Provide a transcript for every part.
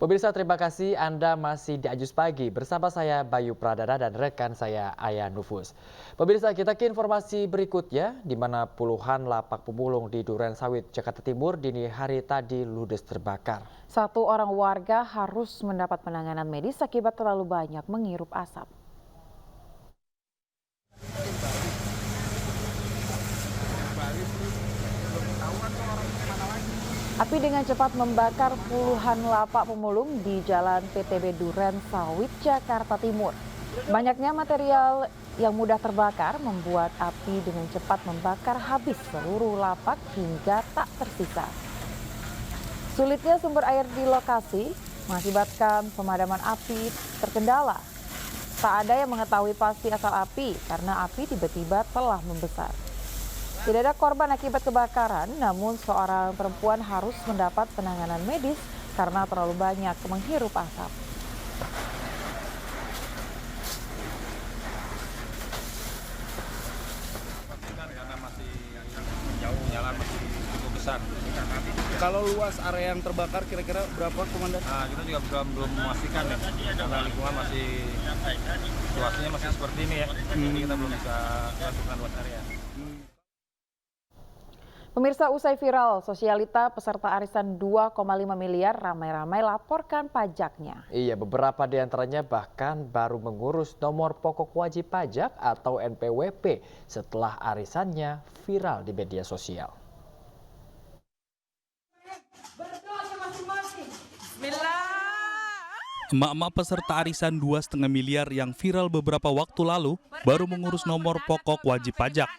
Pemirsa, terima kasih Anda masih di Ajus Pagi bersama saya Bayu Pradana dan rekan saya Aya Nufus. Pemirsa, kita ke informasi berikutnya di mana puluhan lapak pemulung di Duren Sawit, Jakarta Timur dini hari tadi ludes terbakar. Satu orang warga harus mendapat penanganan medis akibat terlalu banyak menghirup asap. Api dengan cepat membakar puluhan lapak pemulung di Jalan PTB Duren Sawit, Jakarta Timur. Banyaknya material yang mudah terbakar membuat api dengan cepat membakar habis seluruh lapak hingga tak tersisa. Sulitnya sumber air di lokasi mengakibatkan pemadaman api terkendala. Tak ada yang mengetahui pasti asal api karena api tiba-tiba telah membesar. Tidak ada korban akibat kebakaran, namun seorang perempuan harus mendapat penanganan medis karena terlalu banyak menghirup asap. Karena masih jauh, jalan masih cukup besar. Kalau luas area yang terbakar kira-kira berapa, Komandan? Nah, kita juga belum memastikan ya, karena lingkungan masih situasinya masih seperti ini ya. Jadi kita belum bisa lakukan luas area. Pemirsa, usai viral, sosialita peserta arisan 2,5 miliar ramai-ramai laporkan pajaknya. Iya, beberapa di antaranya bahkan baru mengurus nomor pokok wajib pajak atau NPWP setelah arisannya viral di media sosial. Emak-emak peserta arisan 2,5 miliar yang viral beberapa waktu lalu baru mengurus nomor pokok wajib pajak.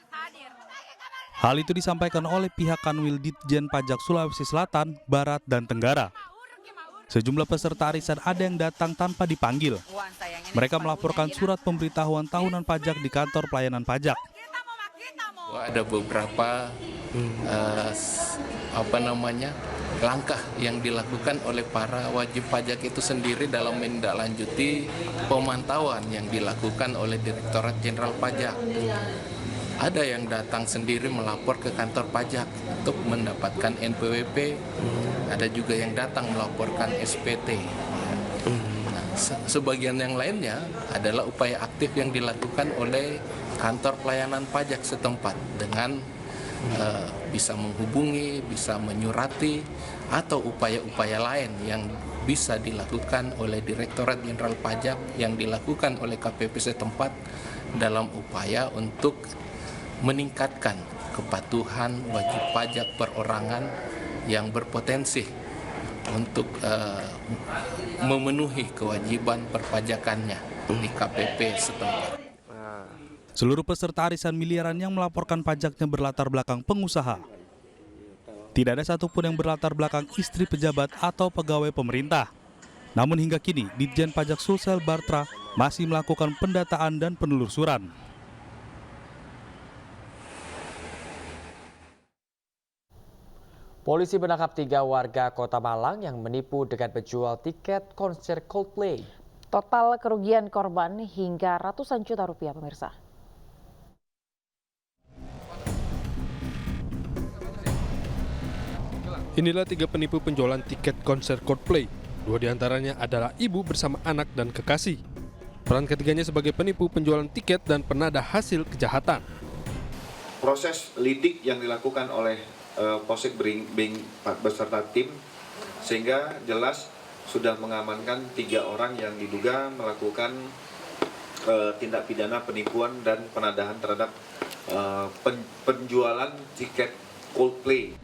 Hal itu disampaikan oleh pihak Kanwil Ditjen Pajak Sulawesi Selatan, Barat, dan Tenggara. Sejumlah peserta arisan ada yang datang tanpa dipanggil. Mereka melaporkan surat pemberitahuan tahunan pajak di kantor pelayanan pajak. Ada beberapa langkah yang dilakukan oleh para wajib pajak itu sendiri dalam menindaklanjuti pemantauan yang dilakukan oleh Direktorat Jenderal Pajak. Ada yang datang sendiri melapor ke kantor pajak untuk mendapatkan NPWP, ada juga yang datang melaporkan SPT. Nah, sebagian yang lainnya adalah upaya aktif yang dilakukan oleh kantor pelayanan pajak setempat dengan bisa menghubungi, bisa menyurati, atau upaya-upaya lain yang bisa dilakukan oleh Direktorat Jenderal Pajak yang dilakukan oleh KPP setempat dalam upaya untuk meningkatkan kepatuhan wajib pajak perorangan yang berpotensi untuk memenuhi kewajiban perpajakannya di KPP setempat. Seluruh peserta arisan miliaran yang melaporkan pajaknya berlatar belakang pengusaha. Tidak ada satupun yang berlatar belakang istri pejabat atau pegawai pemerintah. Namun hingga kini, Ditjen Pajak Sulsel Bartra masih melakukan pendataan dan penelusuran. Polisi menangkap 3 warga Kota Malang yang menipu dengan menjual tiket konser Coldplay. Total kerugian korban hingga ratusan juta rupiah, pemirsa. Inilah 3 penipu penjualan tiket konser Coldplay. 2 diantaranya adalah ibu bersama anak dan kekasih. Peran ketiganya sebagai penipu penjualan tiket dan penada hasil kejahatan. Proses lidik yang dilakukan oleh Polsek Beringing beserta tim, sehingga jelas sudah mengamankan 3 orang yang diduga melakukan tindak pidana penipuan dan penadahan terhadap penjualan tiket Coldplay.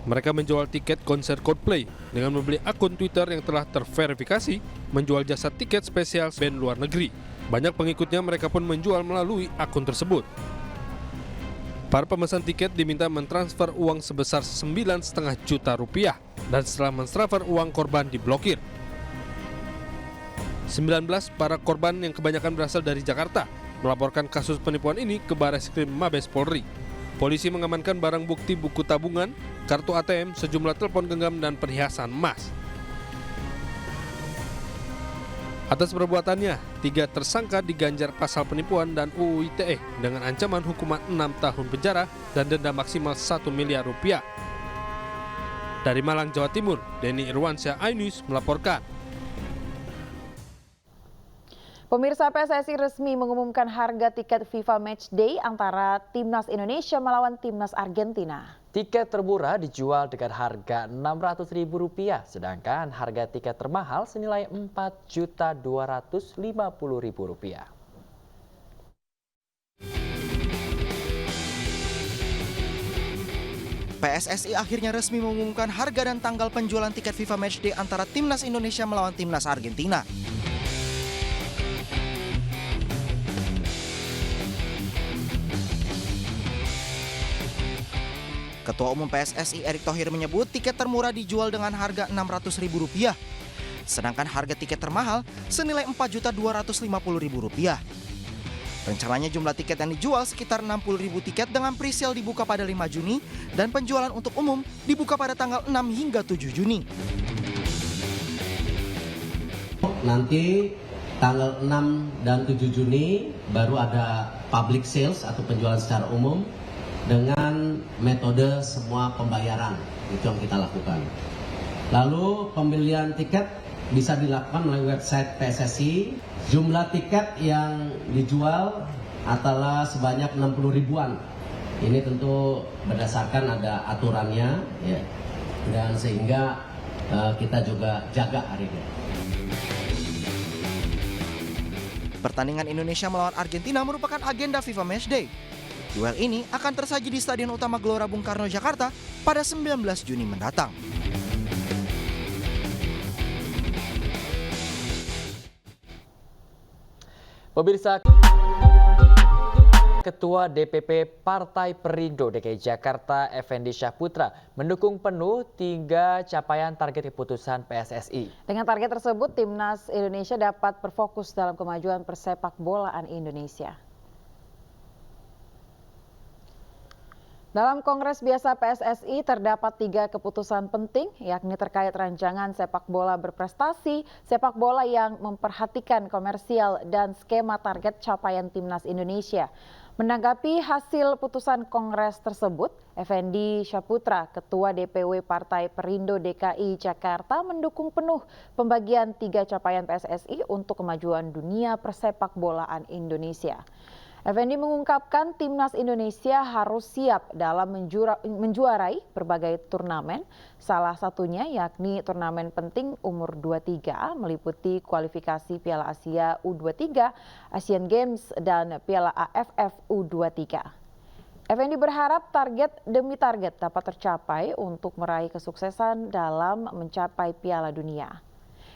Mereka menjual tiket konser Coldplay dengan membeli akun Twitter yang telah terverifikasi menjual jasa tiket spesial band luar negeri. Banyak pengikutnya mereka pun menjual melalui akun tersebut. Para pemesan tiket diminta mentransfer uang sebesar 9,5 juta rupiah dan setelah mentransfer uang korban diblokir. 19 para korban yang kebanyakan berasal dari Jakarta melaporkan kasus penipuan ini ke Bareskrim Mabes Polri. Polisi mengamankan barang bukti buku tabungan, kartu ATM, sejumlah telepon genggam dan perhiasan emas. Atas perbuatannya, 3 tersangka diganjar pasal penipuan dan UU ITE dengan ancaman hukuman 6 tahun penjara dan denda maksimal 1 miliar rupiah. Dari Malang, Jawa Timur, Denny Irwansyah, iNews melaporkan. Pemirsa, PSSI resmi mengumumkan harga tiket FIFA Matchday antara Timnas Indonesia melawan Timnas Argentina. Tiket termurah dijual dengan harga Rp600.000, sedangkan harga tiket termahal senilai Rp4.250.000. PSSI akhirnya resmi mengumumkan harga dan tanggal penjualan tiket FIFA Matchday antara Timnas Indonesia melawan Timnas Argentina. Ketua Umum PSSI Erick Thohir menyebut tiket termurah dijual dengan harga Rp600.000, sedangkan harga tiket termahal senilai Rp4.250.000. Rencananya jumlah tiket yang dijual sekitar 60.000 tiket dengan presale dibuka pada 5 Juni dan penjualan untuk umum dibuka pada tanggal 6 hingga 7 Juni. Nanti tanggal 6 dan 7 Juni baru ada public sales atau penjualan secara umum dengan metode semua pembayaran, itu yang kita lakukan. Lalu pembelian tiket bisa dilakukan melalui website PSSI. Jumlah tiket yang dijual adalah sebanyak 60 ribuan. Ini tentu berdasarkan ada aturannya, ya, dan sehingga kita juga jaga hari ini. Pertandingan Indonesia melawan Argentina merupakan agenda FIFA Matchday. Duel ini akan tersaji di Stadion Utama Gelora Bung Karno, Jakarta pada 19 Juni mendatang. Pemirsa, Ketua DPP Partai Perindo DKI Jakarta Effendi Syahputra mendukung penuh 3 capaian target keputusan PSSI. Dengan target tersebut, Timnas Indonesia dapat berfokus dalam kemajuan persepak bolaan Indonesia. Dalam Kongres Biasa PSSI terdapat 3 keputusan penting, yakni terkait rancangan sepak bola berprestasi, sepak bola yang memperhatikan komersial, dan skema target capaian Timnas Indonesia. Menanggapi hasil putusan Kongres tersebut, Effendi Syahputra, Ketua DPW Partai Perindo DKI Jakarta, mendukung penuh pembagian 3 capaian PSSI untuk kemajuan dunia persepak bolaan Indonesia. Effendi mengungkapkan Timnas Indonesia harus siap dalam menjuarai berbagai turnamen, salah satunya yakni turnamen penting umur 23 meliputi kualifikasi Piala Asia U23, Asian Games, dan Piala AFF U23. Effendi berharap target demi target dapat tercapai untuk meraih kesuksesan dalam mencapai Piala Dunia.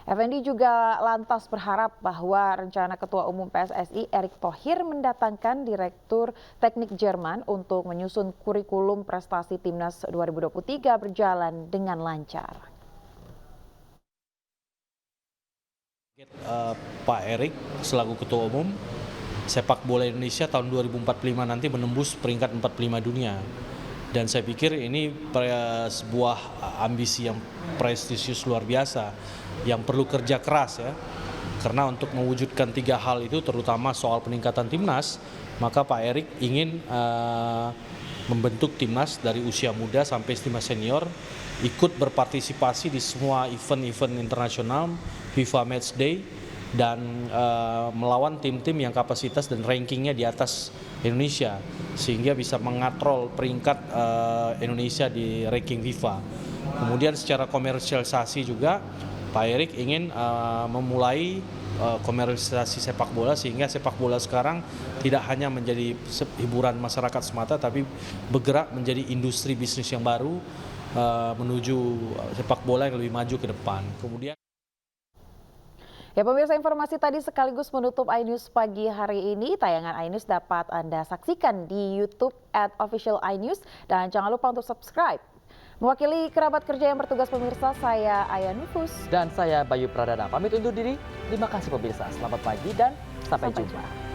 Effendi juga lantas berharap bahwa rencana Ketua Umum PSSI Erick Thohir mendatangkan Direktur Teknik Jerman untuk menyusun kurikulum prestasi Timnas 2023 berjalan dengan lancar. Pak Erick selaku Ketua Umum, sepak bola Indonesia tahun 2045 nanti menembus peringkat 45 dunia. Dan saya pikir ini sebuah ambisi yang prestisius luar biasa, yang perlu kerja keras ya. Karena untuk mewujudkan 3 hal itu, terutama soal peningkatan timnas, maka Pak Erick ingin membentuk timnas dari usia muda sampai timnas senior, ikut berpartisipasi di semua event-event internasional FIFA Matchday, dan melawan tim-tim yang kapasitas dan rankingnya di atas Indonesia, sehingga bisa mengatrol peringkat Indonesia di ranking FIFA. Kemudian secara komersialisasi juga Pak Erick ingin memulai komersialisasi sepak bola, sehingga sepak bola sekarang tidak hanya menjadi hiburan masyarakat semata, tapi bergerak menjadi industri bisnis yang baru menuju sepak bola yang lebih maju ke depan. Kemudian Ya pemirsa, informasi tadi sekaligus menutup iNews pagi hari ini. Tayangan iNews dapat Anda saksikan di YouTube @official_iNews dan jangan lupa untuk subscribe. Mewakili kerabat kerja yang bertugas pemirsa, saya Aya Nufus. Dan saya Bayu Pradana, pamit undur diri. Terima kasih pemirsa, selamat pagi dan sampai jumpa.